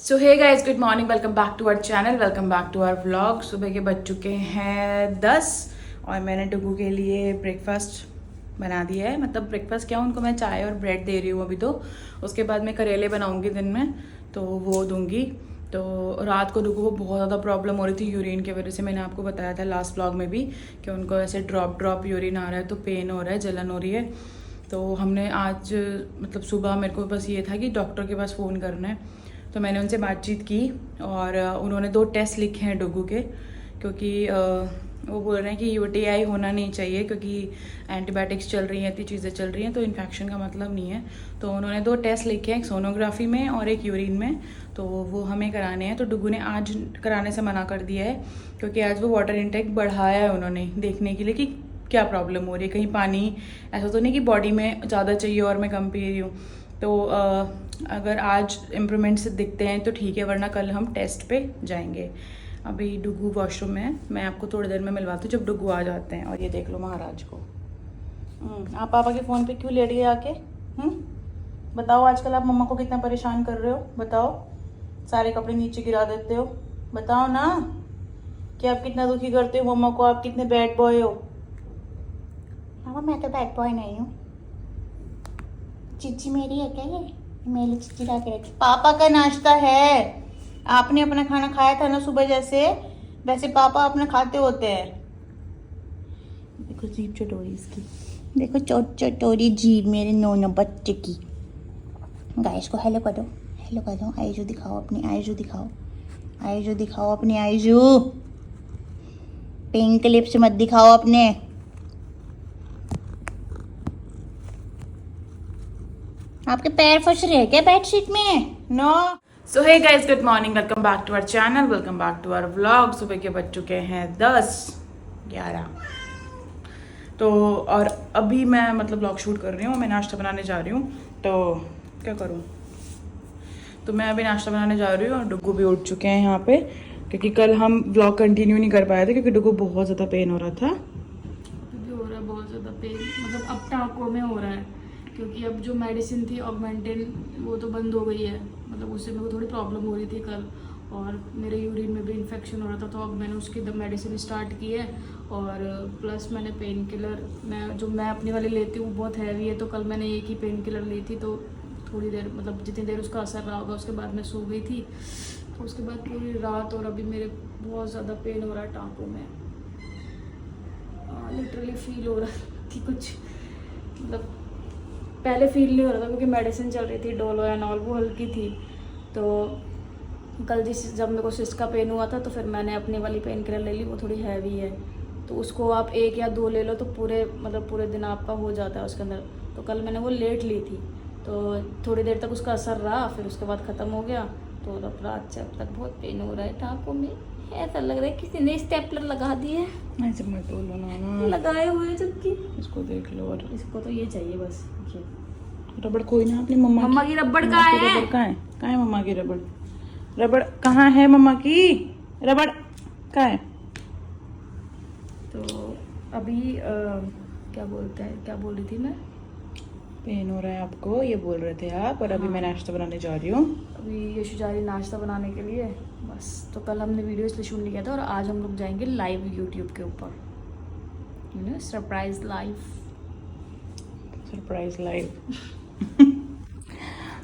So hey guys, good morning, welcome back to our channel, welcome back to our vlog. सुबह के बज चुके हैं 10 और मैंने डुगू के लिए ब्रेकफास्ट बना दिया है। मतलब ब्रेकफास्ट क्या, उनको मैं चाय और ब्रेड दे रही हूँ अभी। तो उसके बाद मैं करेले बनाऊँगी दिन में, तो वो दूंगी। तो रात को डुगू को बहुत ज़्यादा प्रॉब्लम हो रही थी यूरिन की वजह से। मैंने आपको बताया था लास्ट व्लॉग में भी कि उनको ऐसे ड्रॉप यूरिन आ रहा है, तो पेन हो रहा है, जलन हो रही है। तो हमने आज मतलब सुबह मेरे को बस ये था कि डॉक्टर के पास फ़ोन करना है, तो मैंने उनसे बातचीत की और उन्होंने 2 टेस्ट लिखे हैं डुगू के, क्योंकि वो बोल रहे हैं कि यूटीआई होना नहीं चाहिए, क्योंकि एंटीबायोटिक्स चल रही हैं, इतनी चीज़ें चल रही हैं, तो इन्फेक्शन का मतलब नहीं है। तो उन्होंने 2 टेस्ट लिखे हैं, एक सोनोग्राफी में और एक यूरिन में, तो वो हमें कराने हैं। तो डुगू ने आज कराने से मना कर दिया है, क्योंकि आज वो वाटर इनटेक बढ़ाया है उन्होंने, देखने के लिए कि क्या प्रॉब्लम हो रही है, कहीं पानी ऐसा तो नहीं कि बॉडी में ज़्यादा चाहिए और मैं कम पी रही हूँ। तो अगर आज इम्प्रूवमेंट्स दिखते हैं तो ठीक है, वरना कल हम टेस्ट पे जाएंगे। अभी डुगू वॉशरूम में है, मैं आपको थोड़ी देर में मिलवाती हूँ जब डुगू आ जाते हैं। और ये देख लो महाराज को। आप पापा के फ़ोन पे क्यों लेट गए आके? बताओ, आजकल आप मम्मा को कितना परेशान कर रहे हो, बताओ। सारे कपड़े नीचे गिरा देते हो, बताओ ना कि आप कितना दुखी करते हो मम्मा को, आप कितने बैड बॉय हो। पापा मैं तो बैड बॉय नहीं हूँ। चिच्ची मेरी है क्या? ये मेरी चिच्ची ला के रखी। पापा का नाश्ता है, आपने अपना खाना खाया था ना सुबह, जैसे वैसे पापा अपना खाते होते हैं। देखो जीभ चटोरी इसकी, देखो चटोरी जीभ मेरे नोनो बच्चे की। गाइस को हेलो कर दो, हेलो कर दो। आईजू दिखाओ अपनी, आईजू दिखाओ, आईजू दिखाओ अपनी, आईजू। पिंक लिप्स मत दिखाओ अपने। आपके पैर फंस रहे हैं क्या बेडशीट में? No. So hey guys, good morning, welcome back to our channel, welcome back to our vlog. सुबह के बज चुके हैं 10-11। तो और अभी मैं मतलब व्लॉग शूट कर रही हूँ, मैं नाश्ता बनाने जा रही हूँ। तो क्या करूँ, तो मैं अभी नाश्ता बनाने जा रही हूँ और डुगू भी उठ चुके हैं यहाँ पे, क्योंकि कल हम व्लॉग कंटिन्यू नहीं कर पाए थे क्योंकि डुगू बहुत ज़्यादा पेन हो रहा था। भी हो रहा है बहुत ज़्यादा पेन, मतलब अब टाँकों में हो रहा है, क्योंकि अब जो मेडिसिन थी ऑगमेंटिन वो तो बंद हो गई है। मतलब उससे मेरे को थोड़ी प्रॉब्लम हो रही थी कल, और मेरे यूरिन में भी इन्फेक्शन हो रहा था, तो अब मैंने उसकी मेडिसिन स्टार्ट की है। और प्लस मैंने पेन किलर, मैं अपनी वाली लेती हूँ बहुत हैवी है, तो कल मैंने एक ही पेन किलर ली थी। तो थोड़ी देर, मतलब जितनी देर उसका असर रहा होगा, उसके बाद मैं सो गई थी। तो उसके बाद पूरी रात, और अभी मेरे बहुत ज़्यादा पेन हो रहा है टाँकों में। लिटरली फील हो रहा कि कुछ, मतलब पहले फील नहीं हो रहा था क्योंकि मेडिसिन चल रही थी, डोलो एंड ऑल, वो हल्की थी। तो कल जब मेरे को सिस्ट का पेन हुआ था, तो फिर मैंने अपनी वाली पेन किलर ले ली, वो थोड़ी हैवी है, तो उसको आप 1 या 2 ले लो तो पूरे दिन आपका हो जाता है उसके अंदर। तो कल मैंने वो लेट ली थी, तो थोड़ी देर तक उसका असर रहा, फिर उसके बाद ख़त्म हो गया। तो अब रात से अब तक बहुत पेन हो रहा है टाँकों में। ऐसा लग रहा है किसी ने स्टेपलर लगा दिए, ऐसे मत बोलो ना, लगाए हुए हैं जबकि। इसको देख लो। और इसको तो ये चाहिए बस। ये रबड़ कोई ना, अपनी मम्मा की रबड़ कहाँ है? रबड़ कहाँ है? कहाँ है मम्मा की रबड़? रबड़ कहाँ है मम्मा की? रबड़ कहाँ है? तो अभी क्या बोल रही थी मैं? पेन हो रहा है आपको, ये बोल रहे थे आप। और अभी मैं नाश्ता बनाने जा रही हूँ। अभी यशु जा रही नाश्ता बनाने के लिए बस। तो कल हमने वीडियो इसलिए शूट नहीं किया था, और आज हम लोग जाएंगे लाइव यूट्यूब के ऊपर, सरप्राइज लाइव।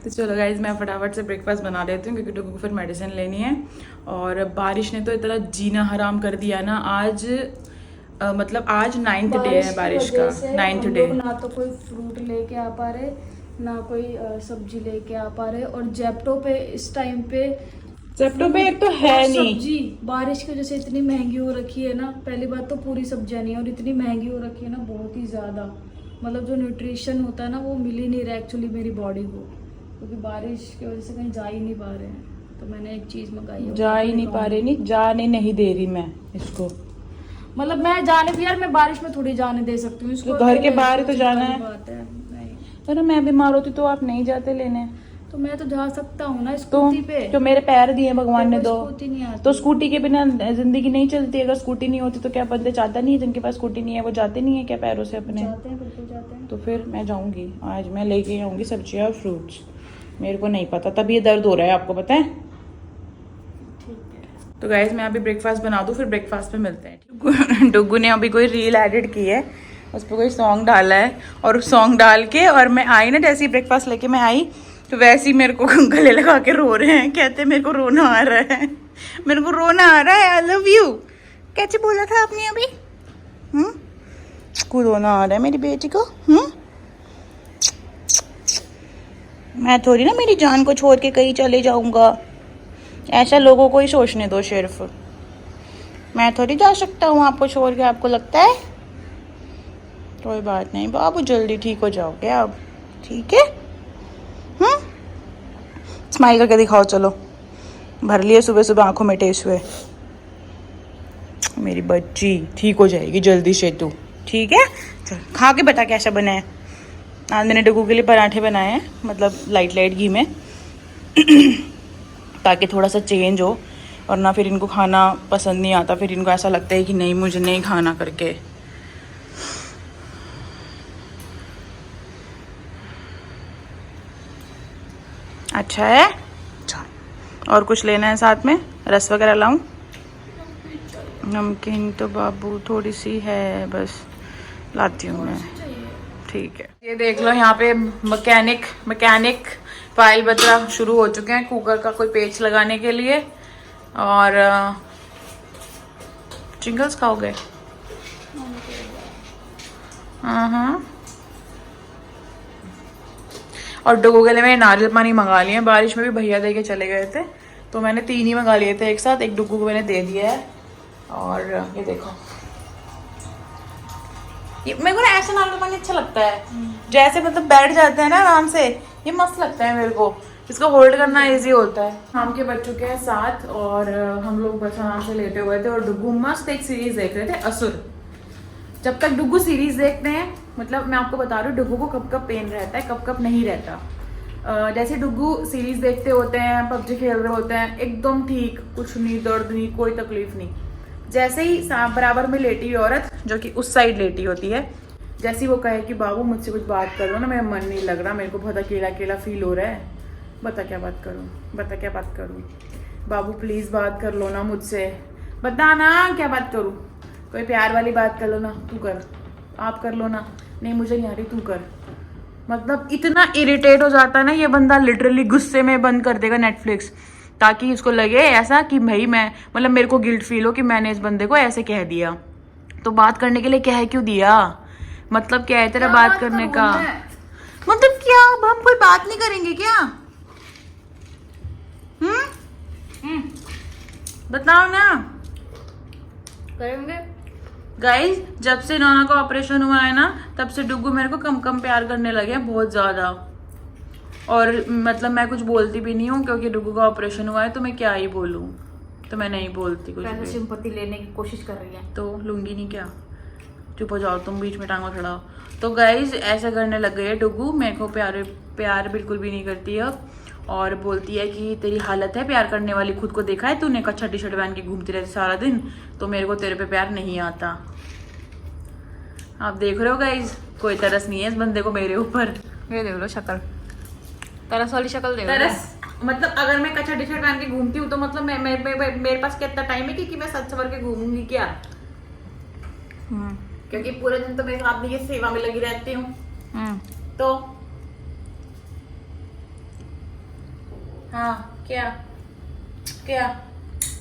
तो चलो गाइज, मैं फटाफट से ब्रेकफास्ट बना लेती हूँ, क्योंकि डुगू को फिर मेडिसिन लेनी है। और बारिश ने तो इतना जीना हराम कर दिया ना आज। मतलब आज 9th डे है बारिश का, 9th डे। ना तो कोई फ्रूट लेके आ पा रहे, ना कोई सब्जी लेके आ पा रहे, और जेप्टो पे इस टाइम पे एक तो है नहीं सब्जी, बारिश की वजह से इतनी महंगी हो रखी है ना। पहली बात तो पूरी सब्जियां नहीं है, और इतनी महंगी हो रखी है ना, बहुत ही ज़्यादा। मतलब जो न्यूट्रिशन होता है ना, वो मिल ही नहीं रहा एक्चुअली मेरी बॉडी को, क्योंकि बारिश की वजह से कहीं जा ही नहीं पा रहे हैं। तो मैंने एक चीज़ मंगाई है, जा ही नहीं पा रही, नहीं जाने नहीं दे रही मैं इसको। मतलब मैं जाने भी, यार मैं बारिश में थोड़ी जाने दे सकती हूँ इसको, तो घर के बाहर ही तो जाना है। बात है नहीं, अरे मैं बीमार होती तो आप नहीं जाते लेने? तो मैं तो जा सकता हूँ ना स्कूटी पे। तो मेरे पैर दिए भगवान ने, दो स्कूटी नहीं आती, तो स्कूटी के बिना जिंदगी नहीं चलती। अगर स्कूटी नहीं होती तो क्या बंदे जाता नहीं है? जिनके पास स्कूटी नहीं है वो जाते नहीं है क्या पैरों से अपने? जाते हैं, बिल्कुल जाते हैं। तो फिर मैं जाऊंगी, आज मैं लेके आऊंगी सब्जियां और फ्रूट्स। मेरे को नहीं पता, तब ये दर्द हो रहा है, आपको पता है? तो गाइज मैं अभी ब्रेकफास्ट बना दूँ, फिर ब्रेकफास्ट पे मिलते हैं। डुग्गू ने अभी कोई रील एडिट की है, उस पर कोई सॉन्ग डाला है, और सॉन्ग डाल के और मैं आई ना, जैसे ही ब्रेकफास्ट लेके मैं आई तो वैसे ही मेरे को गले लगा के रो रहे हैं, कहते मेरे को रोना आ रहा है, मेरे को रोना आ रहा है, आई लव यू। कैसे बोला था आपने अभी? को रोना आ रहा है मेरी बेटी को। मैं थोड़ी ना मेरी जान को छोड़ के कहीं चले जाऊंगा, ऐसा लोगों को ही सोचने दो सिर्फ, मैं थोड़ी जा सकता हूँ आपको छोड़ के, आपको लगता है? कोई बात नहीं बाबू, जल्दी ठीक हो जाओगे आप, ठीक है? स्माइल करके दिखाओ, चलो भर लिए सुबह सुबह आंखों में टेस्ट हुए। मेरी बच्ची ठीक हो जाएगी जल्दी से तू, ठीक है? चल खा के बता कैसा बना है। आज मैंने डुगू के लिए पराठे बनाए हैं, मतलब लाइट लाइट घी में ताकि थोड़ा सा चेंज हो, और ना फिर इनको खाना पसंद नहीं आता, फिर इनको ऐसा लगता है कि नहीं मुझे नहीं खाना करके। अच्छा है। चल और कुछ लेना है साथ में? रस वगैरह लाऊं? नमकीन तो बाबू थोड़ी सी है, बस लाती हूँ मैं, ठीक है। ये देख लो यहाँ पे मैकेनिक फाइल बतरा शुरू हो चुके हैं कुकर का कोई पेच लगाने के लिए। और चिंगल्स खाओगे? हाँ। और डुगू के लिए मैंने नारियल पानी मंगा लिए हैं, बारिश में भी भैया दे के चले गए थे तो मैंने 3 ही मंगा लिए थे एक साथ, एक डुगू को मैंने दे दिया है। और ये देखो, ये मेरे को ना ऐसा नारियल पानी अच्छा लगता है, जैसे मतलब बैठ जाते हैं ना आराम से, ये मस्त लगता है मेरे को, इसको होल्ड करना इजी होता है। शाम के बज चुके हैं 7 और हम लोग बस आराम से लेटे हुए थे और डुगू मस्त एक सीरीज देख रहे थे, असुर। जब तक डुगू सीरीज देखते हैं, मतलब मैं आपको बता रही हूँ डुगू को कब कब पेन रहता है, कब कब नहीं रहता। जैसे डुगू सीरीज देखते होते हैं, पबजी खेल रहे होते हैं, एकदम ठीक, कुछ नहीं, दर्द नहीं, कोई तकलीफ नहीं। जैसे ही बराबर में लेटी हुई औरत जो कि उस साइड लेटी होती है, जैसे ही वो कहे कि बाबू मुझसे कुछ बात करो ना, मेरा मन नहीं लग रहा, मेरे को बहुत अकेला अकेला फील हो रहा है, बता क्या बात करूँ, बता क्या बात करूँ, बाबू प्लीज़ बात कर लो ना मुझसे, बता ना क्या बात करूँ, कोई प्यार वाली बात कर लो ना, तू कर, आप कर लो ना, नहीं मुझे नहीं आ रही, तू कर। मतलब इतना इरिटेट हो जाता है ना ये बंदा, लिटरली गुस्से में बंद कर देगा नेटफ्लिक्स, ताकि इसको लगे ऐसा कि भाई मैं, मतलब मेरे को गिल्ट फील हो कि मैंने इस बंदे को ऐसे कह दिया। तो बात करने के लिए कह क्यों दिया? मतलब क्या है तेरा बात करने का? मतलब क्या, अब हम कोई बात नहीं करेंगे क्या? बताओ ना। करेंगे गाइस, जब से नोना का ऑपरेशन हुआ है ना, तब से डुगू मेरे को कम कम प्यार करने लगे हैं, बहुत ज्यादा। और मतलब मैं कुछ बोलती भी नहीं हूँ क्योंकि डुगू का ऑपरेशन हुआ है, तो मैं क्या ही बोलूँ, तो मैं नहीं बोलती कुछ भी। सिंपैथी लेने की कोशिश कर रही है तो लूंगी नहीं क्या? चुप हो जाओ तुम, बीच में टांगों खड़ा हो। तो गाइज ऐसा करने लग गई है डुगू, मेरे को प्यार बिल्कुल भी नहीं करती है अब, और बोलती है कि तेरी हालत है प्यार करने वाली, खुद को देखा है तूने, कच्छा टी शर्ट पहन के घूमती रहती सारा दिन, तो मेरे को तेरे पे प्यार नहीं आता। आप देख रहे हो गाइज, कोई तरस नहीं है इस बंदे को मेरे ऊपर। ये देख लो शक्ल, तरस वाली शक्ल देख लो। तरस मतलब अगर मैं कच्छा टी शर्ट पहन के घूमती हूँ तो मतलब मेरे पास कितना टाइम है कि मैं सच सवर के घूमूंगी क्या? क्योंकि पूरे दिन तो मेरे आदमी की सेवा में लगी रहती हूँ। तो हाँ, क्या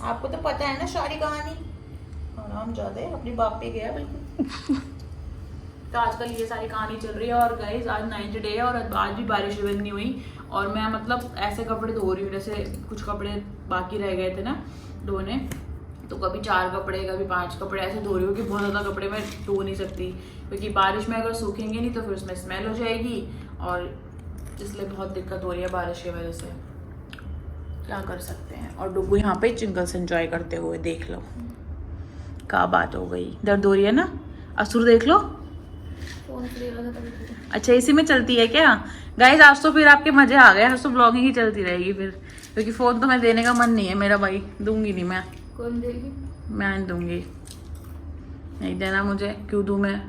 आपको तो पता है ना सारी कहानी, आराम ज्यादा अपनी बाप पे गया बिल्कुल। तो आजकल ये सारी कहानी चल रही है। और गाइस आज 9th डे है और आज भी बारिश बंद नहीं हुई, और मैं मतलब ऐसे कपड़े धो रही हूँ, जैसे कुछ कपड़े बाकी रह गए थे ना धोने, तो कभी 4 कपड़े कभी 5 कपड़े ऐसे धो रही हूँ कि बहुत ज़्यादा कपड़े मैं धो नहीं सकती, क्योंकि बारिश में अगर सूखेंगे नहीं तो फिर उसमें स्मेल हो जाएगी, और इसलिए बहुत दिक्कत हो रही है बारिश की वजह से। क्या कर सकते हैं। और डुगू यहाँ पे चिंगल्स एंजॉय करते हुए, देख लो क्या बात हो गई, दर्द हो रही है ना, असुर देख लो। अच्छा इसी में चलती है क्या गाइस? आज तो फिर आपके मजे आ गए, आज तो ब्लॉगिंग ही चलती रहेगी फिर, क्योंकि फोन तो मैं देने का मन नहीं है मेरा भाई, दूंगी नहीं मैं। कौन देगी? मैं दूंगी, नहीं देना मुझे, क्यों दूं मैं,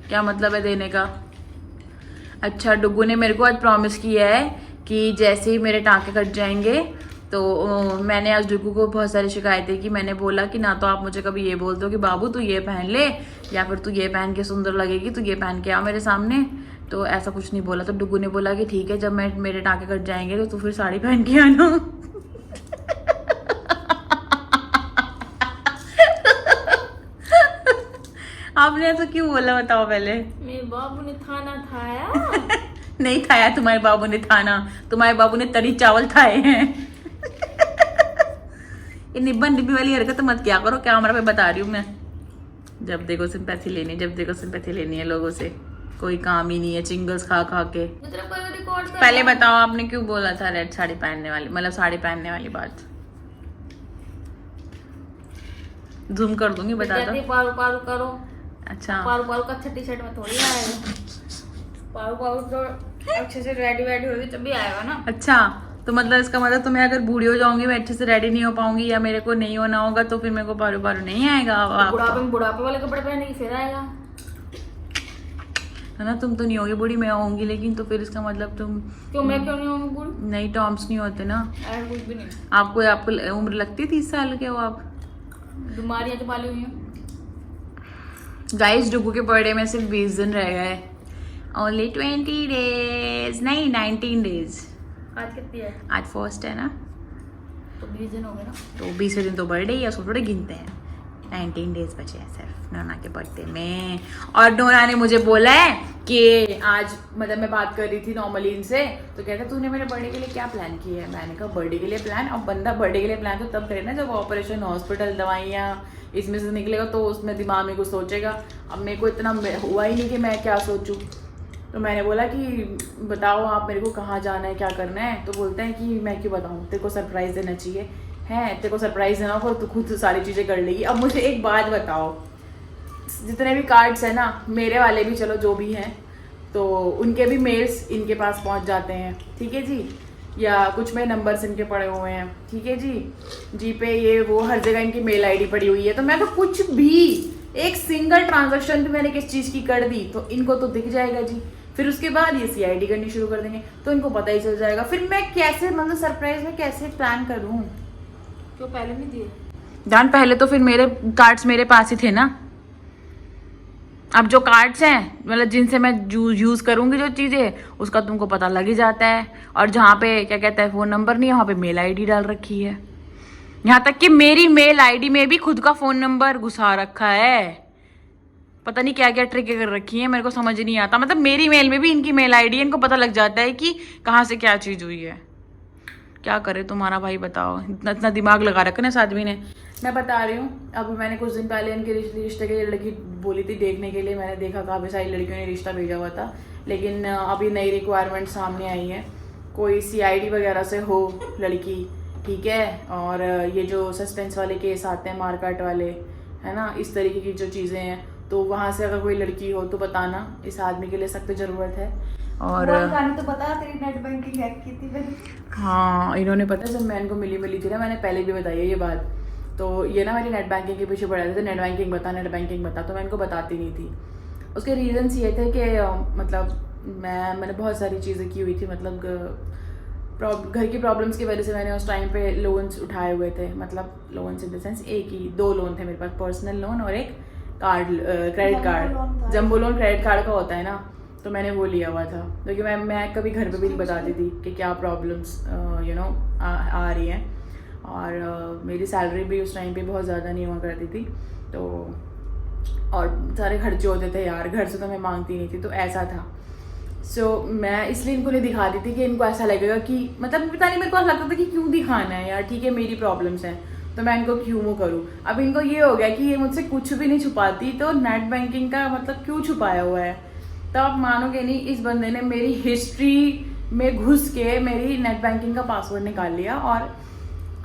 क्या मतलब है देने का? अच्छा डुगू ने मेरे को आज प्रॉमिस किया है कि जैसे ही मेरे टाँके कट जाएंगे तो मैंने आज डुगू को बहुत सारी शिकायतें की। मैंने बोला कि ना तो आप मुझे कभी ये बोल दो कि बाबू तू ये पहन ले, या फिर तू ये पहन के सुंदर लगेगी, तू ये पहन के आ मेरे सामने। तो ऐसा कुछ नहीं बोला। तो डुगू ने बोला कि ठीक है, जब मेरे टाँके कट जाएंगे तो तू फिर साड़ी पहन के आना। आपने ऐसा क्यों बोला बताओ पहले? मेरे बाबू ने खाना खाया। नहीं खाया तुम्हारे बाबू ने खाना, तुम्हारे बाबू ने तरी चावल खाए हैं। ये निब्बा निब्बी वाली हरकत मत क्या करो, कैमरा पे बता रही हूँ मैं। जब देखो सिंपैथी लेनी, जब देखो सिंपैथी लेनी है लोगों से, कोई काम ही नहीं है चिंगल्स खा खा के। पहले बताओ आपने क्यों बोला था रेड साड़ी पहनने वाली, मतलब साड़ी पहनने वाली बात? जूम कर दूंगी, बता दो। पारू पारू करो। अच्छा, पारू पारू का अच्छा टी शर्ट में थोड़ी आएगा। पारू पारू तो अच्छे से रेडी वेडी होगी तभी आएगा ना। अच्छा, तो मतलब इसका मतलब तो मैं अगर बूढ़ी हो जाऊंगी, मैं अच्छे से रेडी नहीं हो पाऊंगी, या मेरे को नहीं होना होगा, तो फिर मेरे को पारू पारू नहीं आएगा। बुढ़ापे वाले कपड़े पहनेगी फिर आएगा, है ना? तुम तो नहीं होगी बूढ़ी, मैं होंगी, लेकिन तो फिर इसका मतलब तुम क्यों? मैं क्यों नहीं होंगी बूढ़ी? नहीं, टॉम्स नहीं होते ना। कुछ भी नहीं। आपको उम्र लगती है 30 साल के हो आप? बीमारियां तो पाली हुई हैं। गाइस, डुगू के बर्थडे में सिर्फ 20 दिन रह गए। ओनली 20 डेज, नहीं 19 डेज। आज कितनी है? आज फर्स्ट है ना, तो 20 दिन हो गए ना। तो 20वें दिन तो बर्थडे ही है, उसको थोड़े गिनते हैं। 19 डेज बचे हैं सिर्फ नोना के बर्थडे में। और नोना ने मुझे बोला है कि आज, मतलब मैं बात कर रही थी नॉर्मली इनसे, तो कहता तूने मेरे बर्थडे के लिए क्या प्लान किया है? मैंने कहा बर्थडे के लिए प्लान, अब बंदा बर्थडे के लिए प्लान तो तब करे ना जब ऑपरेशन, हॉस्पिटल, दवाइयाँ इसमें से निकलेगा, तो उसमें दिमाग में कुछ सोचेगा। अब मेरे को इतना हुआ ही नहीं कि मैं क्या सोचूं। तो मैंने बोला कि बताओ आप मेरे को कहाँ जाना है, क्या करना है? तो बोलते हैं कि मैं क्यों बताऊँ, तेरे को सरप्राइज़ देना चाहिए। है, तेरे को सरप्राइज़ देना होगा, तो खुद सारी चीज़ें कर लेगी। अब मुझे एक बात बताओ, जितने भी कार्ड्स हैं ना, मेरे वाले भी, चलो जो भी हैं, तो उनके भी मेल्स इनके पास पहुंच जाते हैं, ठीक है जी, या कुछ में नंबर्स इनके पड़े हुए हैं, ठीक है जी, जी पे ये वो हर जगह इनकी मेल आईडी पड़ी हुई है। तो मैं तो कुछ भी, एक सिंगल ट्रांजैक्शन भी मैंने किस चीज़ की कर दी तो इनको तो दिख जाएगा जी। फिर उसके बाद ये CID करनी शुरू कर देंगे, तो इनको पता ही चल जाएगा। फिर मैं कैसे, मतलब सरप्राइज में कैसे प्लान करूँ? क्यों पहले नहीं दिए? जान, पहले तो फिर मेरे कार्ड्स मेरे पास ही थे ना। अब जो कार्ड्स हैं, मतलब जिनसे मैं यूज़ करूँगी जो चीज़ें, उसका तुमको पता लग ही जाता है। और जहाँ पे क्या कहता है फ़ोन नंबर नहीं है, वहाँ पे मेल आईडी डाल रखी है। यहाँ तक कि मेरी मेल आईडी में भी खुद का फ़ोन नंबर घुसा रखा है। पता नहीं क्या क्या ट्रिक कर रखी है, मेरे को समझ नहीं आता। मतलब मेरी मेल में भी इनकी मेल आईडी है, इनको पता लग जाता है कि कहाँ से क्या चीज़ हुई है। क्या करे तुम्हारा भाई, बताओ। इतना दिमाग लगा रखा ना इस आदमी ने। मैं बता रही हूँ, अभी मैंने कुछ दिन पहले इनके रिश्ते के लिए लड़की बोली थी देखने के लिए। मैंने देखा काफ़ी सारी लड़कियों ने रिश्ता भेजा हुआ था, लेकिन अभी नई रिक्वायरमेंट सामने आई है। कोई CID वगैरह से हो लड़की, ठीक है, और ये जो सस्पेंस वाले केस आते हैं, मारकाट वाले, है ना, इस तरीके की जो चीज़ें हैं, तो वहाँ से अगर कोई लड़की हो तो बताना, इस आदमी के लिए सख्त ज़रूरत है। और तो पता तेरी नेट बैंकिंग हैक की थी मैंने। हाँ, इन्होंने पता, जब मैं इनको मिली थी ना, मैंने पहले भी बताई है ये बात, तो ये ना मेरी नेट बैंकिंग के पीछे पड़ जाते थे, नेट बैंकिंग बता, तो मैं इनको बताती नहीं थी। उसके रीज़न्स ये थे कि मतलब मैंने बहुत सारी चीज़ें की हुई थी, मतलब घर की प्रॉब्लम्स की वजह से मैंने उस टाइम पे लोन्स उठाए हुए थे। मतलब लोन्स इन द सेंस, एक ही 2 लोन थे मेरे पास, पर्सनल लोन और एक कार्ड, क्रेडिट कार्ड, जम्बो लोन क्रेडिट कार्ड का होता है ना, तो मैंने वो लिया हुआ था। क्योंकि मैं कभी घर पे भी नहीं बताती थी कि क्या प्रॉब्लम्स आ रही हैं। और मेरी सैलरी भी उस टाइम पे बहुत ज़्यादा नहीं हुआ करती थी, तो और सारे खर्चे होते थे यार, घर से तो मैं मांगती नहीं थी, तो ऐसा था। मैं इसलिए इनको नहीं दिखाती थी कि इनको ऐसा लगेगा कि, मतलब पता नहीं, मेरे को ऐसा लगता था कि क्यों दिखाना है यार, ठीक है मेरी प्रॉब्लम्स हैं तो मैं इनको क्यों वो करूँ। अब इनको ये हो गया कि ये मुझसे कुछ भी नहीं छुपाती, तो नेट बैंकिंग का मतलब क्यों छुपाया हुआ है। तो आप मानोगे नहीं, इस बंदे ने मेरी हिस्ट्री में घुस के मेरी नेट बैंकिंग का पासवर्ड निकाल लिया। और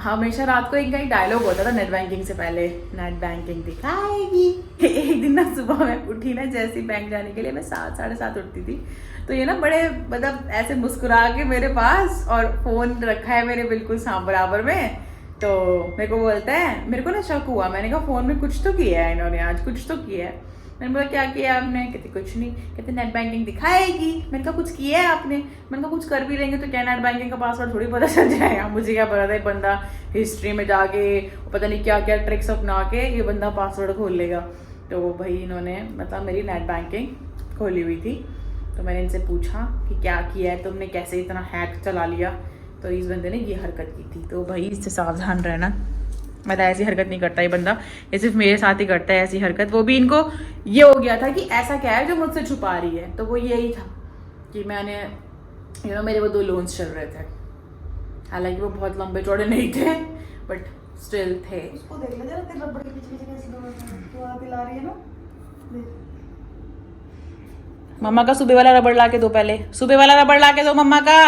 हमेशा रात को इनका एक डायलॉग होता था नेट बैंकिंग से पहले, नेट बैंकिंग दिखाएगी। एक दिन ना सुबह मैं उठी ना, जैसे बैंक जाने के लिए मैं 7, 7:30 उठती थी, तो ये ना बड़े मतलब ऐसे मुस्कुरा के मेरे पास, और फ़ोन रखा है मेरे बिल्कुल सामने बराबर में, तो मेरे को बोलता है, मेरे को ना शक हुआ, मैंने कहा फ़ोन में कुछ तो किया है इन्होंने आज, कुछ तो किया है। मैंने बोला क्या किया आपने? कहते कुछ नहीं। कहते नेट बैंकिंग दिखाएगी। मैंने कहा कुछ किया है आपने? मैंने कहा कुछ कर भी लेंगे तो क्या नेट बैंकिंग का पासवर्ड थोड़ी पता चल जाएगा? मुझे क्या पता था ये बंदा हिस्ट्री में जाके पता नहीं क्या क्या ट्रिक्स अपना के ये बंदा पासवर्ड खोल लेगा। तो भाई इन्होंने मतलब मेरी नेट बैंकिंग खोली हुई थी, तो मैंने इनसे पूछा कि क्या किया है तुमने, कैसे इतना हैक चला लिया? तो इस बंदे ने ये हरकत की थी। तो भाई इससे सावधान रहना, मतलब ऐसी हरकत नहीं करता ये बंदा, ये सिर्फ मेरे साथ ही करता है ऐसी हरकत। वो भी इनको ये हो गया था कि ऐसा क्या है जो मुझसे छुपा रही है, तो वो यही था कि मैंने मेरे वो 2 लोन्स चल रहे थे, हालांकि वो बहुत लंबे चौड़े नहीं थे बट स्टिल थे। उसको देख ले जरा, तेरे रबड़ के पीछे पीछे कैसे तो आती ला रही है ना। मम्मा का सुबह वाला रबड़ ला के दो, पहले सुबह वाला रबड़ ला के दो मम्मा का,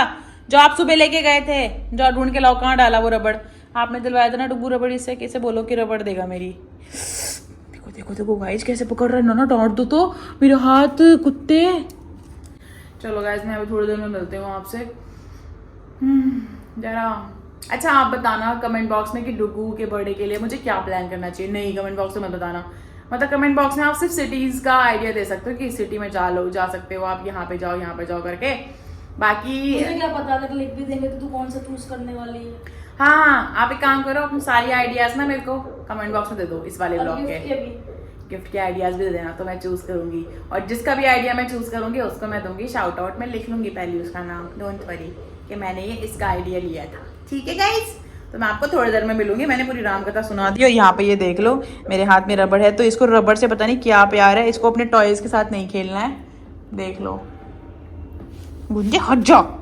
जो आप सुबह लेके गए थे, जो ढूंढ के लाओ, कहाँ डाला वो रबड़? आपने दिलवाया था ना डुब्बू रबड़, इससे कैसे बोलो कि रबड़ देगा मेरी? देखो देखो देखो गाइस कैसे पकड़ रहे हैं ना, डांट दो तो मेरे हाथ कुत्ते। चलो गाइस मैं अभी थोड़ी देर में मिलती हूँ आपसे जरा। अच्छा आप बताना कमेंट बॉक्स में कि डुगू के बर्थडे के लिए मुझे क्या प्लान करना चाहिए। नहीं कमेंट बॉक्स में मत बताना, मतलब कमेंट बॉक्स में आप सिर्फ सिटीज का आइडिया दे सकते हो कि इस सिटी में जा सकते हो आप, यहाँ पे जाओ करके। बाकी मुझे क्या पता, अगर लिख भी देंगे तो तू कौन सा चूज करने वाली है? हाँ आप एक काम करो, अपनी सारी आइडियाज ना मेरे को कमेंट बॉक्स में दे दो इस वाले ब्लॉग के। गिफ्ट के आइडियाज भी दे देना तो मैं चूज करूंगी, और जिसका भी आइडिया मैं चूज करूंगी उसको मैं दूंगी शाउट आउट। मैं लिख लूंगी पहले उसका नाम, डोंट वरी कि मैंने ये इसका आइडिया लिया था। ठीक है गाइस, तो मैं आपको थोड़ी देर में मिलूंगी। मैंने पूरी रामकथा सुना दी और यहाँ पे ये देख लो मेरे हाथ में रबड़ है, तो इसको रबड़ से पता नहीं क्या प्यार है, इसको अपने टॉयज के साथ नहीं खेलना है। देख लो गुंजे हट जाओ।